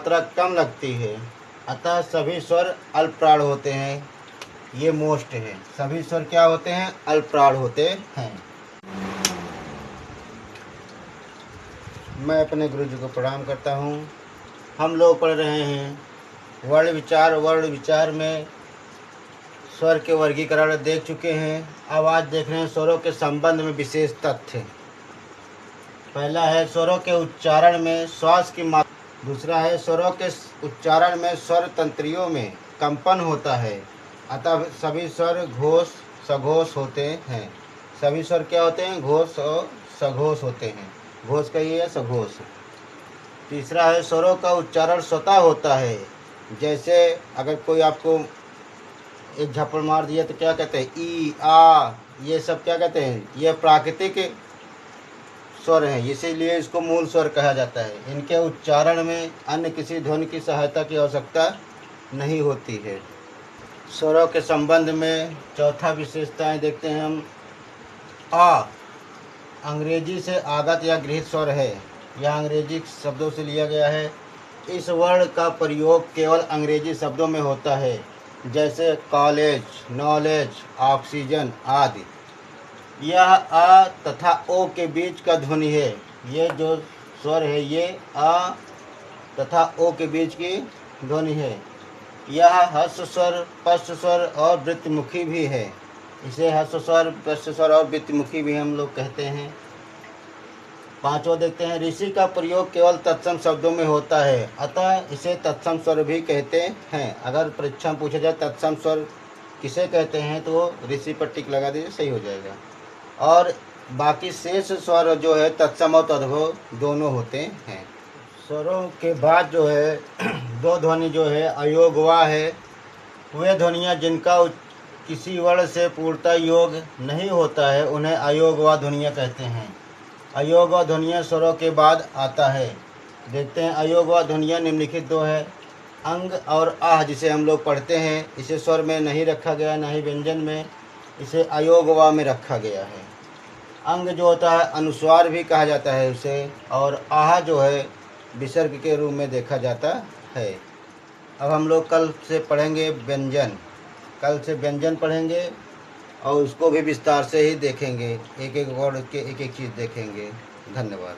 मात्रा कम लगती है, अतः सभी स्वर अल्पप्राण होते हैं। ये मोस्ट है, सभी स्वर क्या होते हैं? अल्पप्राण होते हैं। मैं अपने गुरु जी को प्रणाम करता हूँ। हम लोग पढ़ रहे हैं वर्ण विचार। वर्ण विचार में स्वर के वर्गीकरण देख चुके हैं। अब आज देख रहे हैं स्वरों के संबंध में विशेष तथ्य। पहला है स्वरों के उच्चारण में श्वास की मात्रा। दूसरा है स्वरों के उच्चारण में स्वर तंत्रियों में कंपन होता है, अतः सभी स्वर घोष सघोष होते हैं। सभी स्वर क्या होते हैं? घोष और सघोष होते हैं। घोष कहिए या सघोष। तीसरा है स्वरों का उच्चारण स्वतः होता है। जैसे अगर कोई आपको एक झप्पड़ मार दिया तो क्या कहते हैं? ई आ, ये सब क्या कहते हैं? ये प्राकृतिक स्वर हैं, इसीलिए इसको मूल स्वर कहा जाता है। इनके उच्चारण में अन्य किसी ध्वनि की सहायता की आवश्यकता नहीं होती है। स्वरों के संबंध में चौथा विशेषताएं देखते हैं हम। आ अंग्रेजी से आगत या गृहीत स्वर है। यह अंग्रेजी शब्दों से लिया गया है। इस वर्ण का प्रयोग केवल अंग्रेजी शब्दों में होता है, जैसे कॉलेज, नॉलेज, ऑक्सीजन आदि। यह अ तथा ओ के बीच का ध्वनि है। ये जो स्वर है ये अ तथा ओ के बीच की ध्वनि है। यह ह्रस्व स्वर, पश्च स्वर और वृत्तमुखी भी है। इसे ह्रस्व स्वर, पश्च स्वर और वृत्तमुखी भी हम लोग कहते हैं। पांचवा देखते हैं। ऋषि का प्रयोग केवल तत्सम शब्दों में होता है, अतः इसे तत्सम स्वर भी कहते हैं। अगर परीक्षा में पूछा जाए तत्सम स्वर किसे कहते हैं तो ऋषि पर टिक लगा दीजिए, सही हो जाएगा। और बाकी शेष स्वर जो है तत्सम और तद्भव दोनों होते हैं। स्वरों के बाद जो है दो ध्वनि जो है अयोगवा है। वे ध्वनियाँ जिनका किसी वर्ण से पूर्णतः योग नहीं होता है उन्हें अयोगवा ध्वनियाँ कहते हैं। अयोगवा ध्वनियाँ स्वरों के बाद आता है। देखते हैं अयोगवा ध्वनियाँ निम्नलिखित दो है। अंग और आह जिसे हम लोग पढ़ते हैं, इसे स्वर में नहीं रखा गया, ना ही व्यंजन में, इसे अयोगवा में रखा गया है। अंग जो होता है अनुस्वार भी कहा जाता है उसे, और आह जो है विसर्ग के रूप में देखा जाता है। अब हम लोग कल से पढ़ेंगे व्यंजन। कल से व्यंजन पढ़ेंगे और उसको भी विस्तार से ही देखेंगे, एक एक वर्ड के एक एक चीज़ देखेंगे। धन्यवाद।